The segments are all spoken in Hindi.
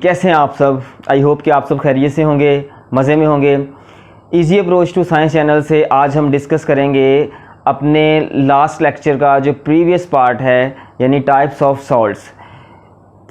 कैसे हैं आप सब। आई होप कि आप सब खैरियत से होंगे, मज़े में होंगे। Easy approach to science channel से आज हम डिस्कस करेंगे अपने लास्ट लेक्चर का जो प्रीवियस पार्ट है, यानी types of salts.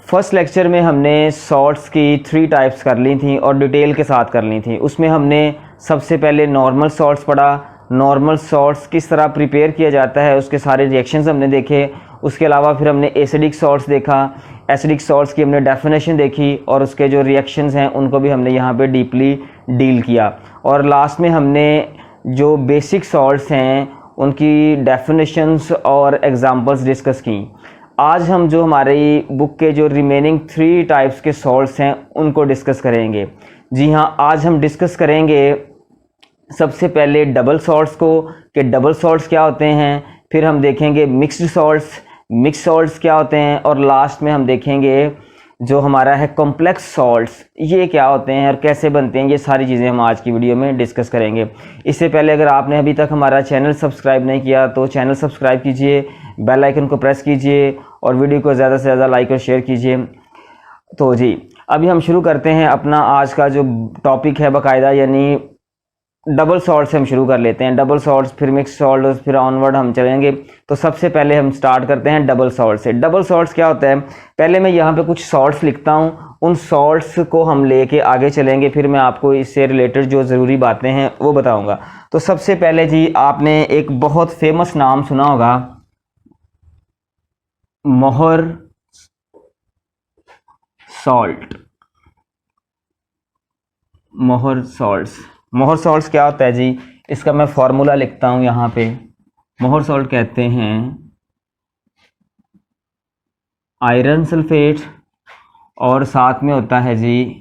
First lecture में हमने सॉल्ट्स की 3 टाइप्स कर ली थी और डिटेल के साथ कर ली थी। उसमें हमने सबसे पहले नॉर्मल सॉल्ट्स पढ़ा, नॉर्मल सॉल्ट्स किस तरह प्रिपेयर किया जाता है, उसके सारे रिएक्शंस हमने देखे। उसके अलावा फिर हमने एसिडिक सॉल्ट्स देखा, एसिडिक सॉल्ट्स की हमने डेफिनेशन देखी और उसके जो रिएक्शंस हैं उनको भी हमने यहाँ पे डीपली डील किया। और लास्ट में हमने जो बेसिक सॉल्ट्स हैं उनकी डेफिनेशंस और एग्जांपल्स डिस्कस की। आज हम जो हमारी बुक के जो रिमेनिंग 3 टाइप्स के सॉल्ट्स हैं उनको डिस्कस करेंगे। जी हाँ, आज हम डिस्कस करेंगे सबसे पहले डबल सॉल्ट्स को, कि डबल सॉल्ट्स क्या होते हैं। फिर हम देखेंगे मिक्स्ड सॉल्ट्स, मिक्स सॉल्ट्स क्या होते हैं। और लास्ट में हम देखेंगे जो हमारा है कॉम्प्लेक्स सॉल्ट्स, ये क्या होते हैं और कैसे बनते हैं। ये सारी चीज़ें हम आज की वीडियो में डिस्कस करेंगे। इससे पहले अगर आपने अभी तक हमारा चैनल सब्सक्राइब नहीं किया तो चैनल सब्सक्राइब कीजिए, बेल आइकन को प्रेस कीजिए और वीडियो को ज़्यादा से ज़्यादा लाइक और शेयर कीजिए। तो जी अभी हम शुरू करते हैं अपना आज का जो टॉपिक है बाकायदा, यानी डबल सॉल्ट से हम शुरू कर लेते हैं। डबल सॉल्ट्स, फिर मिक्स सॉल्ट, फिर ऑनवर्ड हम चलेंगे। तो सबसे पहले हम स्टार्ट करते हैं डबल सॉल्ट से। डबल सॉल्ट्स क्या होता है, पहले मैं यहाँ पे कुछ सॉल्ट्स लिखता हूँ, उन सॉल्ट्स को हम लेके आगे चलेंगे, फिर मैं आपको इससे रिलेटेड जो ज़रूरी बातें हैं वो बताऊँगा। तो सबसे पहले जी आपने एक बहुत फेमस नाम सुना होगा, मोहर सॉल्ट। मोहर सॉल्ट्स, मोहर सॉल्ट्स क्या होता है जी, इसका मैं फॉर्मूला लिखता हूं यहाँ पे। मोहर सॉल्ट कहते हैं आयरन सल्फेट और साथ में होता है जी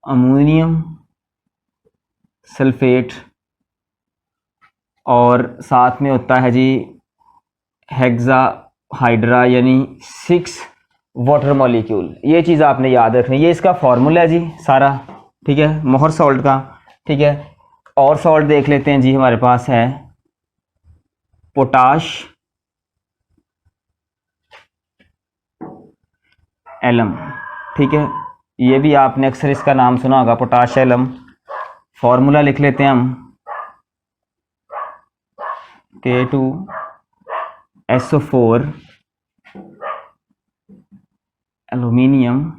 अमोनियम सल्फेट और साथ में होता है जी हेक्सा हाइड्रा, यानी 6 वाटर मॉलिक्यूल। ये चीज़ आपने याद रखनी, ये इसका फॉर्मूला है जी सारा, ठीक है, मोहर सॉल्ट का। ठीक है, और सॉल्ट देख लेते हैं जी। हमारे पास है पोटाश एलम, ठीक है, ये भी आपने अक्सर इसका नाम सुना होगा, पोटाश एलम। फॉर्मूला लिख लेते हैं हम, K2SO4 aluminium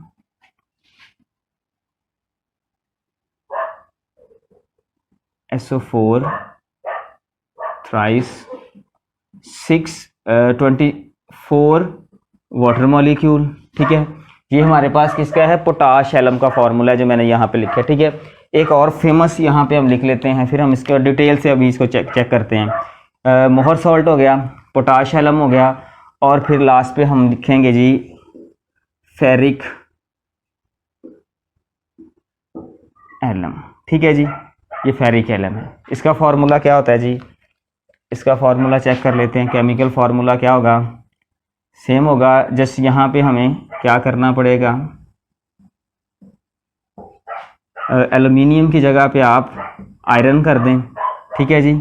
SO4 thrice 624 water molecule. ठीक है, ये हमारे पास किसका है, पोटाश एलम का फॉर्मूला है जो मैंने यहाँ पे लिखा है। ठीक है, एक और फेमस यहाँ पे हम लिख लेते हैं, फिर हम इसका डिटेल से अभी इसको चेक करते हैं। मोहर सॉल्ट हो गया, पोटाश एलम हो गया, और फिर लास्ट पे हम लिखेंगे जी फेरिक एलम। ठीक है जी, ये फेरिक एलम है। इसका फॉर्मूला क्या होता है जी, इसका फॉर्मूला चेक कर लेते हैं। केमिकल फार्मूला क्या होगा, सेम होगा, जस्ट यहाँ पे हमें क्या करना पड़ेगा, एल्यूमिनियम की जगह पे आप आयरन कर दें। ठीक है जी,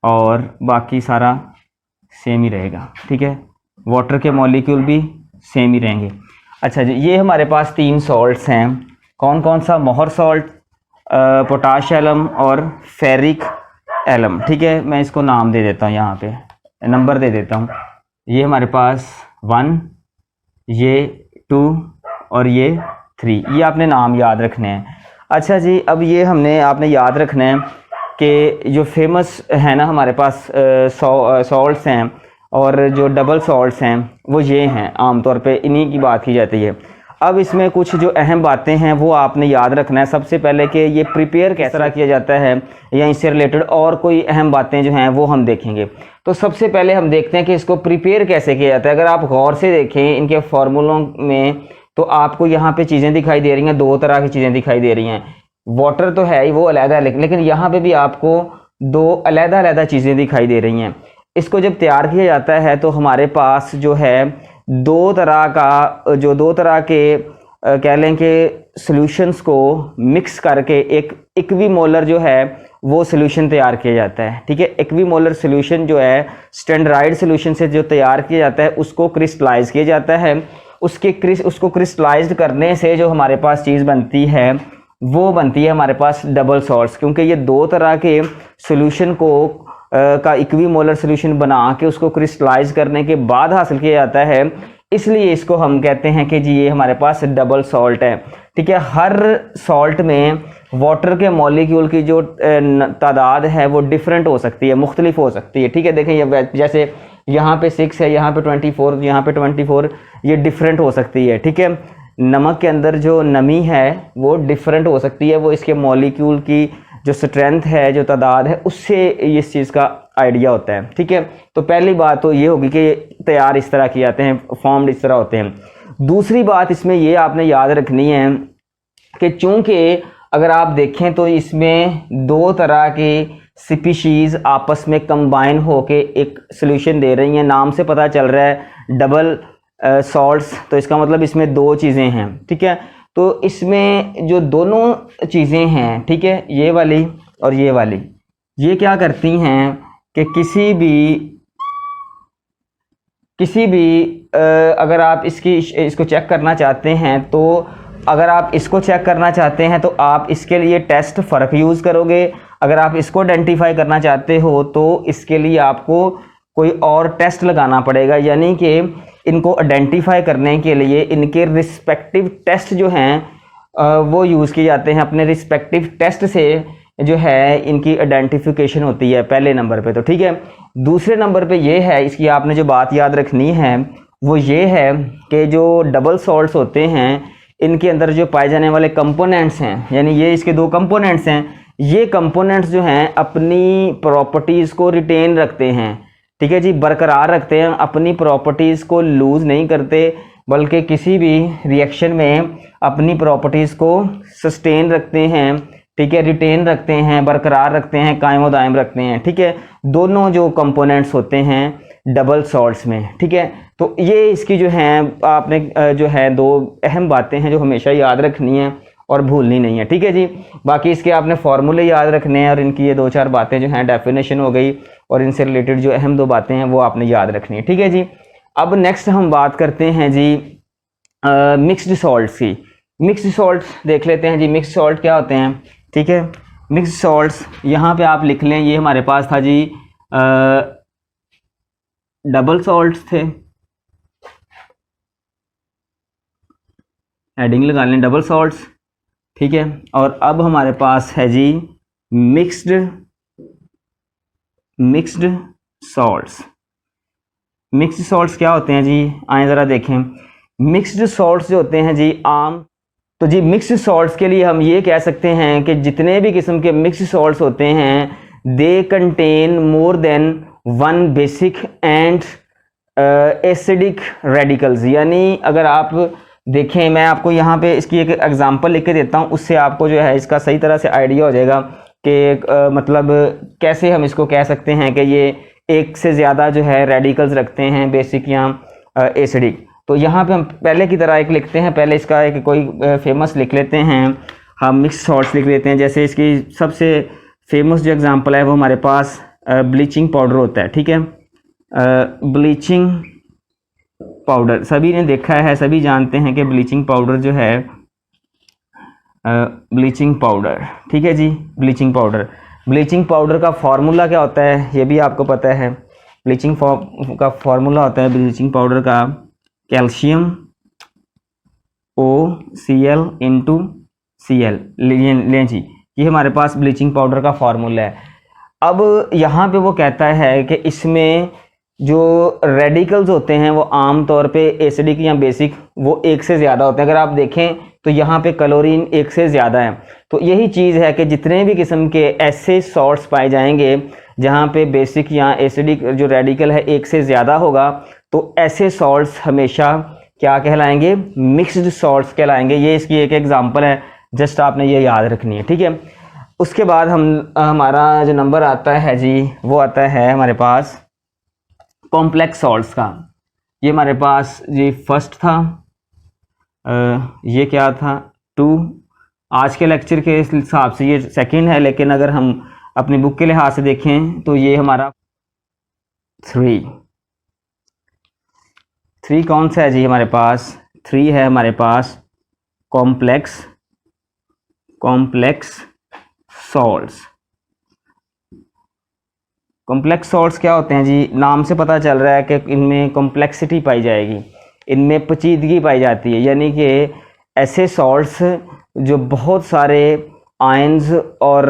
और बाकी सारा सेम ही रहेगा। ठीक है, वाटर के मॉलिक्यूल भी सेम ही रहेंगे। अच्छा जी, ये हमारे पास 3 सॉल्ट्स हैं। कौन कौन सा, मोहर सॉल्ट, पोटाश एलम और फेरिक एलम। ठीक है, मैं इसको नाम दे देता हूँ, यहाँ पे नंबर दे देता हूँ। ये हमारे पास 1, ये 2 और ये 3, ये आपने नाम याद रखने हैं। अच्छा जी, अब ये हमने आपने याद रखना है कि जो फेमस है ना हमारे पास सॉल्ट्स हैं और जो डबल सॉल्ट्स हैं वो ये हैं, आमतौर पे इन्हीं की बात की जाती है। अब इसमें कुछ जो अहम बातें हैं वो आपने याद रखना है। सबसे पहले कि ये प्रिपेयर किस तरह किया जाता है या इससे रिलेटेड और कोई अहम बातें जो हैं वो हम देखेंगे। तो सबसे पहले हम देखते हैं कि इसको प्रिपेयर कैसे किया जाता है। अगर आप गौर से देखें इनके फार्मूलों में तो आपको यहाँ पे चीज़ें दिखाई दे रही हैं, 2 तरह की चीज़ें दिखाई दे रही हैं। वाटर तो है ही, वो अलग है, लेकिन यहाँ पे भी आपको 2 अलग-अलग चीज़ें दिखाई दे रही हैं। इसको जब तैयार किया जाता है तो हमारे पास जो है 2 तरह के कह लें कि सॉल्यूशंस को मिक्स करके एक इक्विमोलर जो है वो सॉल्यूशन तैयार किया जाता है। ठीक है, इक्विमोलर सॉल्यूशन जो है स्टैंडर्ड सॉल्यूशन से जो तैयार किया जाता है उसको क्रिस्टलाइज किया जाता है। उसको क्रिस्टलाइज्ड करने से जो हमारे पास चीज़ बनती है वो बनती है हमारे पास डबल सॉल्ट्स, क्योंकि ये दो तरह के सॉल्यूशन को का इक्विमोलर सॉल्यूशन बना के उसको क्रिस्टलाइज करने के बाद हासिल किया जाता है, इसलिए इसको हम कहते हैं कि जी ये हमारे पास डबल सॉल्ट है। ठीक है, हर सॉल्ट में वाटर के मॉलिक्यूल की जो तादाद है वो डिफरेंट हो सकती है, मुख्तलिफ हो सकती है। ठीक है, देखें ये जैसे यहाँ पे 6 है, यहाँ पे 24, यहाँ पे 24, ये डिफरेंट हो सकती है। ठीक है, नमक के अंदर जो नमी है वो डिफरेंट हो सकती है, वो इसके मॉलिक्यूल की जो स्ट्रेंथ है, जो तादाद है, उससे इस चीज़ का आइडिया होता है। ठीक है, तो पहली बात तो ये होगी कि तैयार इस तरह किए जाते हैं, फॉर्म्ड इस तरह होते हैं। दूसरी बात इसमें ये आपने याद रखनी है कि चूंकि अगर आप देखें तो इसमें दो तरह की स्पीशीज़ आपस में कंबाइन होके एक सॉल्यूशन दे रही हैं। नाम से पता चल रहा है डबल सॉल्ट्स, तो इसका मतलब इसमें दो चीज़ें हैं। ठीक है, तो इसमें जो दोनों चीज़ें हैं, ठीक है, ये वाली और ये वाली, ये क्या करती हैं कि किसी भी अगर आप इसको चेक करना चाहते हैं, तो अगर आप इसको चेक करना चाहते हैं तो आप इसके लिए टेस्ट फ़र्क यूज़ करोगे। अगर आप इसको आइडेंटिफाई करना चाहते हो तो इसके लिए आपको कोई और टेस्ट लगाना पड़ेगा, यानी कि इनको आइडेंटिफाई करने के लिए इनके रिस्पेक्टिव टेस्ट जो हैं वो यूज़ किए जाते हैं। अपने रिस्पेक्टिव टेस्ट से जो है इनकी आइडेंटिफिकेशन होती है पहले नंबर पे। तो ठीक है, दूसरे नंबर पे ये है, इसकी आपने जो बात याद रखनी है वो ये है कि जो डबल सॉल्ट्स होते हैं इनके अंदर जो पाए जाने वाले कंपोनेंट्स हैं, यानी ये इसके दो कंपोनेंट्स हैं, ये कंपोनेंट्स जो हैं अपनी प्रॉपर्टीज़ को रिटेन रखते हैं। ठीक है जी, बरकरार रखते हैं, अपनी प्रॉपर्टीज़ को लूज़ नहीं करते, बल्कि किसी भी रिएक्शन में अपनी प्रॉपर्टीज़ को सस्टेन रखते हैं। ठीक है, रिटेन रखते हैं, बरकरार रखते हैं, कायम व दायम रखते हैं। ठीक है, दोनों जो कंपोनेंट्स होते हैं डबल सॉल्ट्स में। ठीक है, तो ये इसकी जो हैं आपने जो है दो अहम बातें हैं जो हमेशा याद रखनी है और भूलनी नहीं है। ठीक है जी, बाकी इसके आपने फार्मूले याद रखने हैं और इनकी ये दो चार बातें जो हैं डेफिनेशन हो गई, और इनसे रिलेटेड जो अहम दो बातें हैं वो आपने याद रखनी है। ठीक है जी, अब नेक्स्ट हम बात करते हैं जी मिक्स्ड सॉल्ट्स की। मिक्स्ड सॉल्ट्स देख लेते हैं जी, मिक्स्ड सॉल्ट क्या होते हैं। ठीक है, मिक्स्ड सॉल्ट्स यहाँ पे आप लिख लें, ये हमारे पास था जी डबल सॉल्ट्स थे, हेडिंग लगा लें डबल सॉल्ट्स। ठीक है, और अब हमारे पास है जी मिक्स्ड सॉल्ट्स। मिक्स्ड सॉल्ट्स क्या होते हैं जी, आए ज़रा देखें। मिक्स्ड सॉल्ट्स जो होते हैं जी आम, तो जी मिक्स्ड सॉल्ट्स के लिए हम ये कह सकते हैं कि जितने भी किस्म के मिक्स्ड सॉल्ट्स होते हैं they contain more than one basic and acidic radicals. यानी अगर आप देखें, मैं आपको यहाँ पे इसकी एक एग्जांपल लिख के देता हूँ, उससे आपको जो है इसका सही तरह से आइडिया हो जाएगा कि मतलब कैसे हम इसको कह सकते हैं कि ये एक से ज़्यादा जो है रेडिकल्स रखते हैं, बेसिक या एसिडिक। तो यहाँ पे हम पहले की तरह एक लिखते हैं, पहले इसका एक कोई फेमस लिख लेते हैं, हम मिक्स सॉल्ट्स लिख लेते हैं। जैसे इसकी सबसे फेमस जो एग्जांपल है वो हमारे पास ब्लीचिंग पाउडर होता है। ठीक है, ब्लीचिंग पाउडर सभी ने देखा है, सभी जानते हैं कि ब्लीचिंग पाउडर जो है ब्लीचिंग पाउडर। ठीक है जी, ब्लीचिंग पाउडर का फार्मूला क्या होता है ये भी आपको पता है। ब्लीचिंग का फार्मूला होता है ब्लीचिंग पाउडर का कैल्शियम OCl इंटू CL। लें जी, ये हमारे पास ब्लीचिंग पाउडर का फार्मूला है। अब यहाँ पे वो कहता है कि इसमें जो रेडिकल्स होते हैं वो आम तौर पे एसिडिक या बेसिक वो एक से ज़्यादा होते हैं। अगर आप देखें तो यहाँ पे क्लोरीन एक से ज़्यादा है। तो यही चीज़ है कि जितने भी किस्म के ऐसे सॉल्ट्स पाए जाएंगे जहाँ पे बेसिक या एसिडिक जो रेडिकल है एक से ज़्यादा होगा, तो ऐसे सॉल्ट्स हमेशा क्या कहलाएंगे, मिक्स्ड सॉल्ट्स कहलाएंगे। ये इसकी एक एग्जांपल है, जस्ट आपने ये याद रखनी है। ठीक है, उसके बाद हमारा जो नंबर आता है जी वो आता है हमारे पास कॉम्प्लेक्स सॉल्ट्स का। ये हमारे पास जी फर्स्ट था, ये क्या था 2। आज के लेक्चर के हिसाब से ये सेकंड है, लेकिन अगर हम अपनी बुक के लिहाज से देखें तो ये हमारा 3 कौन सा है जी हमारे पास? 3 है हमारे पास कॉम्प्लेक्स सॉल्ट्स। कॉम्प्लेक्स सॉल्ट्स क्या होते हैं जी? नाम से पता चल रहा है कि इनमें कॉम्प्लेक्सिटी पाई जाएगी, इनमें पेचीदगी पाई जाती है, यानी कि ऐसे सॉल्ट्स जो बहुत सारे आयंस और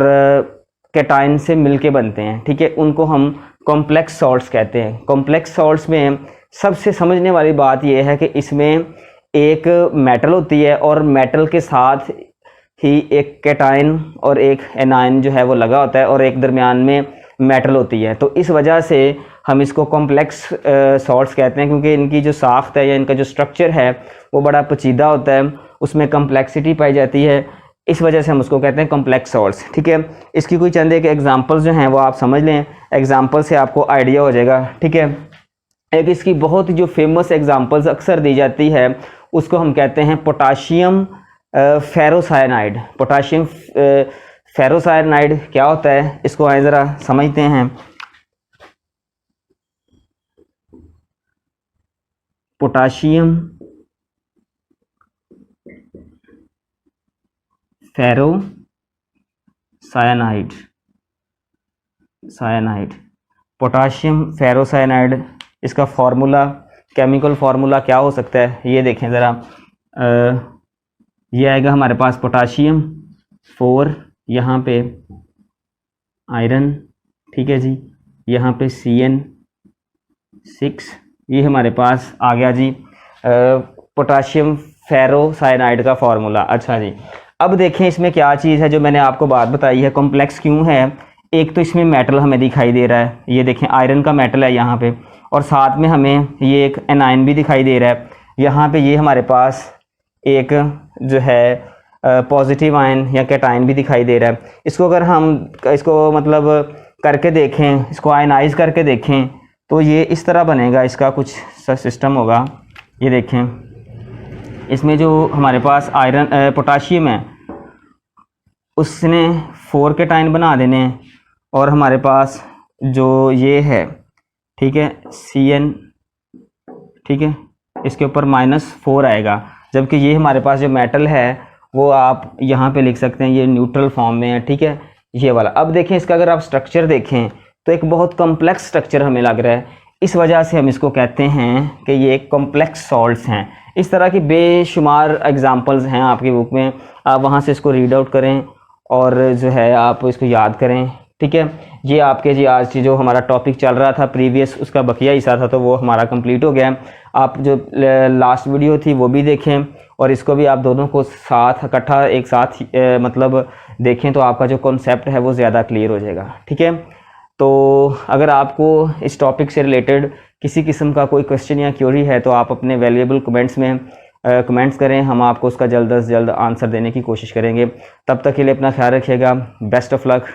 कैटायन से मिलके बनते हैं, ठीक है, उनको हम कॉम्प्लेक्स सॉल्ट्स कहते हैं। कॉम्प्लेक्स सॉल्ट्स में सबसे समझने वाली बात यह है कि इसमें एक मेटल होती है और मेटल के साथ ही एक कैटायन और एक एनायन जो है वो लगा होता है और एक दरमियान में मेटल होती है। तो इस वजह से हम इसको कॉम्प्लेक्स सॉल्ट्स कहते हैं, क्योंकि इनकी जो साख्त है या इनका जो स्ट्रक्चर है वो बड़ा पेचीदा होता है, उसमें कॉम्प्लेक्सिटी पाई जाती है, इस वजह से हम उसको कहते हैं कॉम्प्लेक्स सॉल्ट्स। ठीक है, इसकी कोई चंद एक एग्जांपल्स जो हैं वो आप समझ लें, एग्जांपल से आपको आइडिया हो जाएगा। ठीक है, एक इसकी बहुत जो फेमस एग्जांपल्स अक्सर दी जाती है उसको हम कहते हैं पोटाशियम फेरोसायनाइड। पोटाशियम फेरोसायनाइड क्या होता है, इसको आए ज़रा समझते हैं। पोटाशियम फेरोसायनाइड, पोटाशियम फेरोसायनाइड, इसका फार्मूला, केमिकल फार्मूला क्या हो सकता है ये देखें ज़रा। ये आएगा हमारे पास पोटाशियम 4, यहाँ पे आयरन, ठीक है जी, यहाँ पे CN6, ये हमारे पास आ गया जी पोटाशियम फेरोसायनाइड का फार्मूला। अच्छा जी, अब देखें इसमें क्या चीज़ है जो मैंने आपको बात बताई है, कॉम्प्लेक्स क्यों है। एक तो इसमें मेटल हमें दिखाई दे रहा है, ये देखें आयरन का मेटल है यहाँ पे, और साथ में हमें ये एक एनायन भी दिखाई दे रहा है। यहाँ पे ये हमारे पास एक जो है पॉजिटिव आयन या कैटायन भी दिखाई दे रहा है। इसको अगर हम इसको मतलब करके देखें, इसको आयनाइज करके देखें तो ये इस तरह बनेगा, इसका कुछ सिस्टम होगा। ये देखें इसमें जो हमारे पास आयरन पोटाशियम है उसने 4 कैटायन बना देने, और हमारे पास जो ये है, ठीक है, CN, ठीक है, इसके ऊपर -4 आएगा, जबकि ये हमारे पास जो मेटल है वो आप यहाँ पे लिख सकते हैं, ये न्यूट्रल फॉर्म में है। ठीक है, ये वाला। अब देखें इसका अगर आप स्ट्रक्चर देखें तो एक बहुत कॉम्प्लेक्स स्ट्रक्चर हमें लग रहा है, इस वजह से हम इसको कहते हैं कि ये कॉम्प्लेक्स सॉल्ट्स हैं। इस तरह की बेशुमार एग्जांपल्स हैं आपकी बुक में, आप वहाँ से इसको रीड आउट करें और जो है आप इसको याद करें। ठीक है, ये आपके जी आज जो हमारा टॉपिक चल रहा था प्रीवियस, उसका बकिया हिस्सा था, तो वो हमारा कंप्लीट हो गया। आप जो लास्ट वीडियो थी वो भी देखें और इसको भी आप दोनों को साथ इकट्ठा एक साथ मतलब देखें, तो आपका जो कॉन्सेप्ट है वो ज़्यादा क्लियर हो जाएगा। ठीक है, तो अगर आपको इस टॉपिक से रिलेटेड किसी किस्म का कोई क्वेश्चन या क्वेरी है तो आप अपने वैल्यूएबल कमेंट्स में कमेंट्स करें, हम आपको उसका जल्द से जल्द आंसर देने की कोशिश करेंगे। तब तक के लिए अपना ख्याल रखिएगा। Best of luck.